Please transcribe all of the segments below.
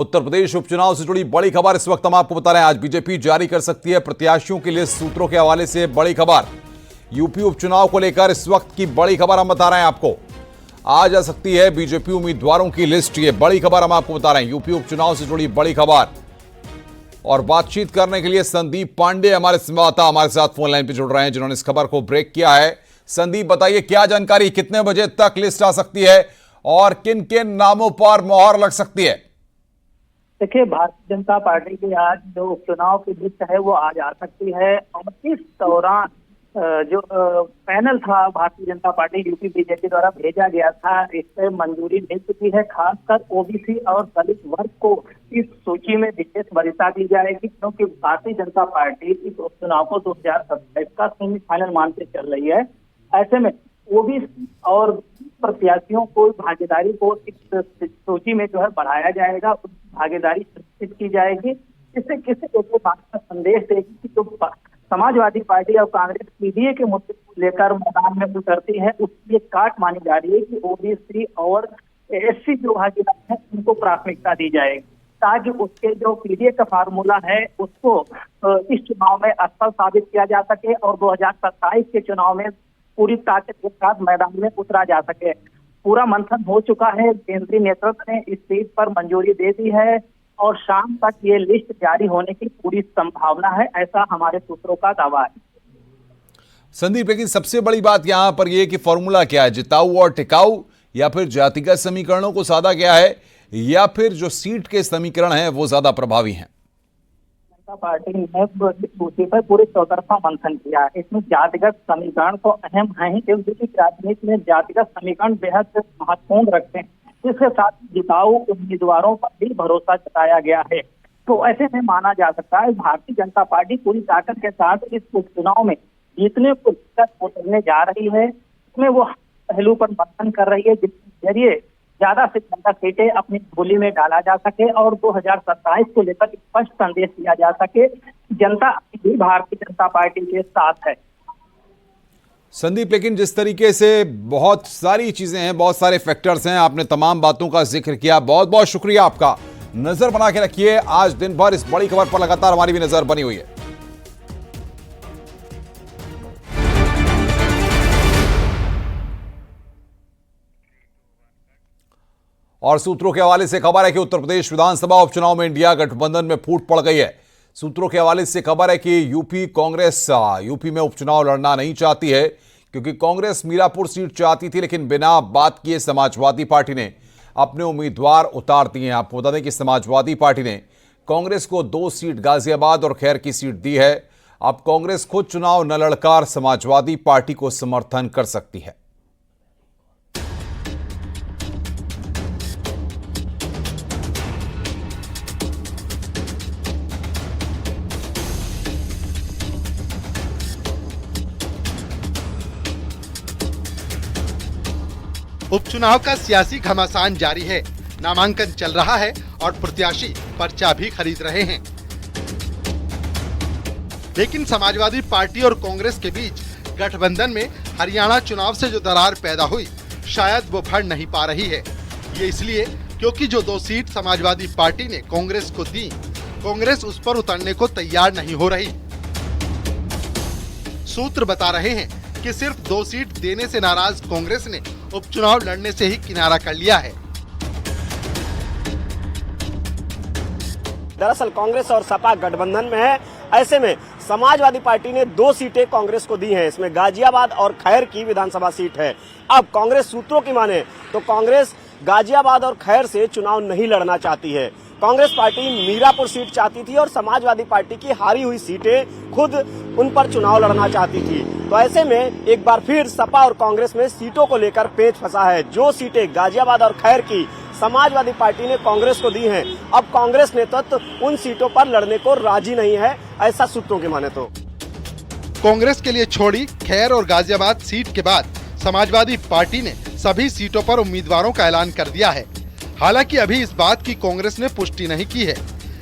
उत्तर प्रदेश उपचुनाव से जुड़ी बड़ी खबर इस वक्त हम आपको बता रहे हैं। आज बीजेपी जारी कर सकती है प्रत्याशियों की लिस्ट। सूत्रों के हवाले से बड़ी खबर यूपी उपचुनाव को लेकर इस वक्त की बड़ी खबर हम बता रहे हैं आपको। आज आ सकती है बीजेपी उम्मीदवारों की लिस्ट। ये बड़ी खबर हम आपको बता रहे हैं, यूपी उपचुनाव से जुड़ी बड़ी खबर। और बातचीत करने के लिए संदीप पांडे हमारे संवाददाता हमारे साथ फोन लाइन पर जुड़ रहे हैं, जिन्होंने इस खबर को ब्रेक किया है। संदीप, बताइए क्या जानकारी, कितने बजे तक लिस्ट आ सकती है और किन किन नामों पर मोहर लग सकती है? देखिए, भारतीय जनता पार्टी की आज जो उपचुनाव की लिस्ट है वो आज आ सकती है। और इस दौरान जो पैनल था Bharatiya Janata party UP BJP द्वारा भेजा गया था, इस पर मंजूरी मिल चुकी है। खासकर ओबीसी और दलित वर्ग को इस सूची में विशेष वरीयता दी जाएगी, क्योंकि भारतीय जनता पार्टी इस उपचुनाव को 2027 का सेमीफाइनल मानते चल रही है। ऐसे में ओबीसी और प्रत्याशियों को भागीदारी को इस सूची में जो है बढ़ाया जाएगा, भागीदारी सुनिश्चित की जाएगी। इससे किसी को बात का संदेश देगी कि जो समाजवादी पार्टी और कांग्रेस पीडीए के मुद्दे को लेकर मैदान में उतरती है, उसकी एक काट मानी जा रही है कि ओबीसी और एससी जो भागीदार है उनको प्राथमिकता दी जाएगी, ताकि उसके जो पीडीए का फार्मूला है उसको इस चुनाव में असफल साबित किया जा सके और 2027 के चुनाव में पूरी ताकत के साथ मैदान में उतरा जा सके। पूरा मंथन हो चुका है, केंद्रीय नेतृत्व ने इस सीट पर मंजूरी दे दी है और शाम तक ये लिस्ट जारी होने की पूरी संभावना है, ऐसा हमारे सूत्रों का दावा है। संदीप, लेकिन सबसे बड़ी बात यहां पर यह कि फॉर्मूला क्या है, जिताऊ और टिकाऊ, या फिर जातिगत समीकरणों को साधा गया है, या फिर जो सीट के समीकरण हैं वो ज्यादा प्रभावी हैं? पार्टी ने सूची पर पूरे चौतरफा मंथन किया है। इसमें जातिगत समीकरण तो अहम है ही, क्योंकि राजनीति में जातिगत समीकरण बेहद महत्वपूर्ण रखते हैं। इसके साथ जिताऊ उम्मीदवारों पर भी भरोसा जताया गया है। तो ऐसे में माना जा सकता है भारतीय जनता पार्टी पूरी ताकत के साथ इस उपचुनाव में जीतने को उतरने जा रही है। इसमें वो पहलू पर मंथन कर रही है, जिसके जरिए ज्यादा से ज्यादा सीटें अपनी झोली में डाला जा सके और 2027 को लेकर स्पष्ट संदेश दिया जा सके जनता भी भारतीय जनता पार्टी के साथ है। संदीप, लेकिन जिस तरीके से बहुत सारी चीजें हैं, बहुत सारे फैक्टर्स हैं, आपने तमाम बातों का जिक्र किया, बहुत बहुत शुक्रिया आपका। नजर बना के रखिए, आज दिन भर इस बड़ी खबर पर लगातार हमारी भी नजर बनी हुई है। और सूत्रों के हवाले से खबर है कि उत्तर प्रदेश विधानसभा उपचुनाव में इंडिया गठबंधन में फूट पड़ गई है। सूत्रों के हवाले से खबर है कि यूपी कांग्रेस यूपी में उपचुनाव लड़ना नहीं चाहती है, क्योंकि कांग्रेस मीरापुर सीट चाहती थी, लेकिन बिना बात किए समाजवादी पार्टी ने अपने उम्मीदवार उतार दिए हैं। आपको बता दें कि समाजवादी पार्टी ने कांग्रेस को 2 सीट गाजियाबाद और खैर की सीट दी है। अब कांग्रेस खुद चुनाव न लड़कर समाजवादी पार्टी को समर्थन कर सकती है। उपचुनाव का सियासी घमासान जारी है, नामांकन चल रहा है और प्रत्याशी पर्चा भी खरीद रहे हैं। लेकिन समाजवादी पार्टी और कांग्रेस के बीच गठबंधन में हरियाणा चुनाव से जो दरार पैदा हुई, शायद वो भर नहीं पा रही है। ये इसलिए क्योंकि जो 2 सीट समाजवादी पार्टी ने कांग्रेस को दी, कांग्रेस उस पर उतरने को तैयार नहीं हो रही। सूत्र बता रहे हैं कि सिर्फ 2 सीट देने से नाराज कांग्रेस ने उपचुनाव लड़ने से ही किनारा कर लिया है। दरअसल कांग्रेस और सपा गठबंधन में है, ऐसे में समाजवादी पार्टी ने 2 सीटें कांग्रेस को दी हैं। इसमें गाजियाबाद और खैर की विधानसभा सीट है। अब कांग्रेस सूत्रों की माने तो कांग्रेस गाजियाबाद और खैर से चुनाव नहीं लड़ना चाहती है। कांग्रेस पार्टी मीरापुर सीट चाहती थी और समाजवादी पार्टी की हारी हुई सीटें खुद उन पर चुनाव लड़ना चाहती थी। तो ऐसे में एक बार फिर सपा और कांग्रेस में सीटों को लेकर पेच फंसा है। जो सीटें गाजियाबाद और खैर की समाजवादी पार्टी ने कांग्रेस को दी हैं, अब कांग्रेस नेतृत्व उन सीटों पर लड़ने को राजी नहीं है, ऐसा सूत्रों के माने तो। कांग्रेस के लिए छोड़ी खैर और गाजियाबाद सीट के बाद समाजवादी पार्टी ने सभी सीटों पर उम्मीदवारों का ऐलान कर दिया है। हालांकि अभी इस बात की कांग्रेस ने पुष्टि नहीं की है,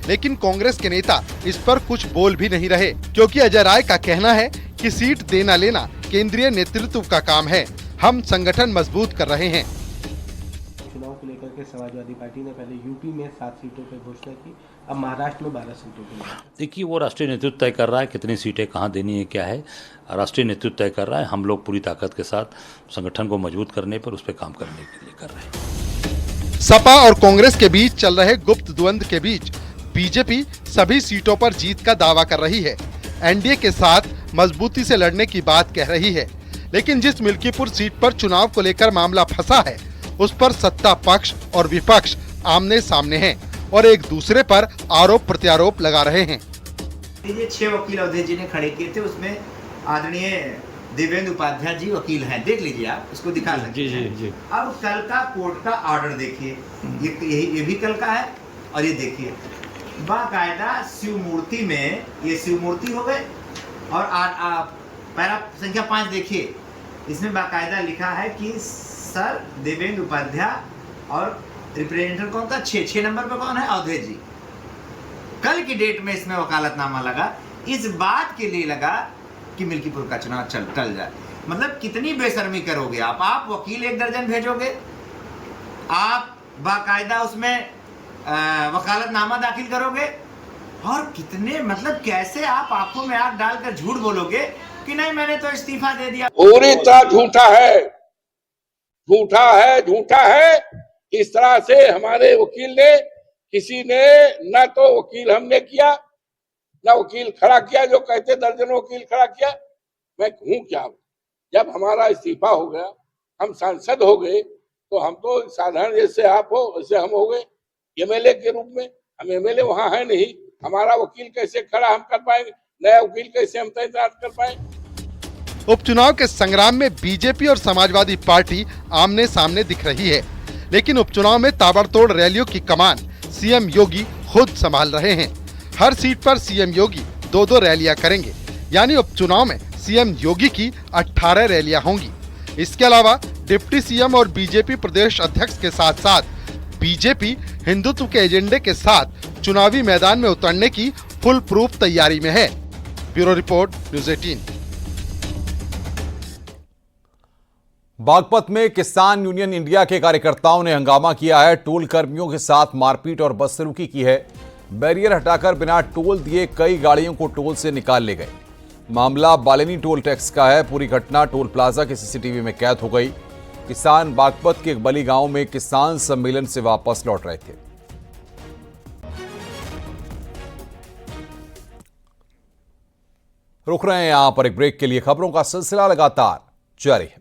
लेकिन कांग्रेस के नेता इस पर कुछ बोल भी नहीं रहे, क्योंकि अजय राय का कहना है कि सीट देना लेना केंद्रीय नेतृत्व का काम है। हम संगठन मजबूत कर रहे हैं। चुनाव को लेकर के समाजवादी पार्टी ने पहले यूपी में 7 सीटों पर घोषणा की, अब महाराष्ट्र में 12 सीटों पर। देखिए, वो राष्ट्रीय नेतृत्व तय कर रहा है कितनी सीटें कहाँ देनी है, क्या है राष्ट्रीय नेतृत्व तय कर रहा है। हम लोग पूरी ताकत के साथ संगठन को मजबूत करने पर, उस पर काम करने के लिए कर रहे हैं। सपा और कांग्रेस के बीच चल रहे गुप्त द्वंद के बीच बीजेपी सभी सीटों पर जीत का दावा कर रही है। एनडीए के साथ मजबूती से लड़ने की बात कह रही है, लेकिन जिस मिल्कीपुर सीट पर चुनाव को लेकर मामला फंसा है, उस पर सत्ता पक्ष और विपक्ष आमने सामने हैं और एक दूसरे पर आरोप प्रत्यारोप लगा रहे हैं। ये 6 वकील अवधेश जी ने खड़े किए थे, उसमें आदरणीय देवेंद्र उपाध्याय जी वकील हैं, देख लीजिए आप, उसको दिखा सकते हैं। जी। अब कल का कोर्ट का ऑर्डर देखिए, ये भी कल का है, और ये देखिए बाकायदा शिवमूर्ति में, ये शिवमूर्ति हो गए, और पैरा संख्या 5 देखिए, इसमें बाकायदा लिखा है कि सर देवेंद्र उपाध्याय और रिप्रेजेंटेटिव कौन था, 6 नंबर पे कौन है, अवधेश जी। कल की डेट में इसमें वकालतनामा लगा, इस बात के लिए लगा कि मिल्कीपुर का चुनाव टल जाए। मतलब कितनी बेशर्मी करोगे आप वकील 1 दर्जन भेजोगे, आप बाकायदा उसमें वकालतनामा दाखिल करोगे, और कितने मतलब कैसे आप आंखों में आंख डालकर झूठ बोलोगे कि नहीं मैंने तो इस्तीफा दे दिया। पूरी तरह झूठा है। इस तरह से हमारे वकील ने, किसी ने न तो वकील हमने किया, न वकील खड़ा किया, जो कहते दर्जनों वकील खड़ा किया। मैं हूँ क्या, जब हमारा इस्तीफा हो गया, हम सांसद हो गए, तो हम तो साधारण जैसे आप हो वैसे हम हो गए एमएलए के रूप में। हम एमएलए वहाँ है नहीं, हमारा वकील कैसे खड़ा हम कर पाएंगे, नया वकील कैसे हम तैनात कर पाएंगे। उपचुनाव के संग्राम में बीजेपी और समाजवादी पार्टी आमने सामने दिख रही है, लेकिन उपचुनाव में ताबड़तोड़ रैलियों की कमान सीएम योगी खुद संभाल रहे हैं। हर सीट पर सीएम योगी 2-2 रैलियां करेंगे, यानी उपचुनाव में सीएम योगी की 18 रैलियां होंगी। इसके अलावा डिप्टी सीएम और बीजेपी प्रदेश अध्यक्ष के साथ साथ बीजेपी हिंदुत्व के एजेंडे के साथ चुनावी मैदान में उतरने की फुल प्रूफ तैयारी में है। Bureau report, news 18। बागपत में किसान यूनियन इंडिया के कार्यकर्ताओं ने हंगामा किया है। टोल कर्मियों के साथ मारपीट और बदसलूकी की है। बैरियर हटाकर बिना टोल दिए कई गाड़ियों को टोल से निकाल ले गए। मामला बालिनी टोल टैक्स का है। पूरी घटना टोल प्लाजा के सीसीटीवी में कैद हो गई। किसान बागपत के बली गांव में किसान सम्मेलन से वापस लौट रहे थे। रुक रहे हैं यहां पर एक ब्रेक के लिए। खबरों का सिलसिला लगातार जारी है।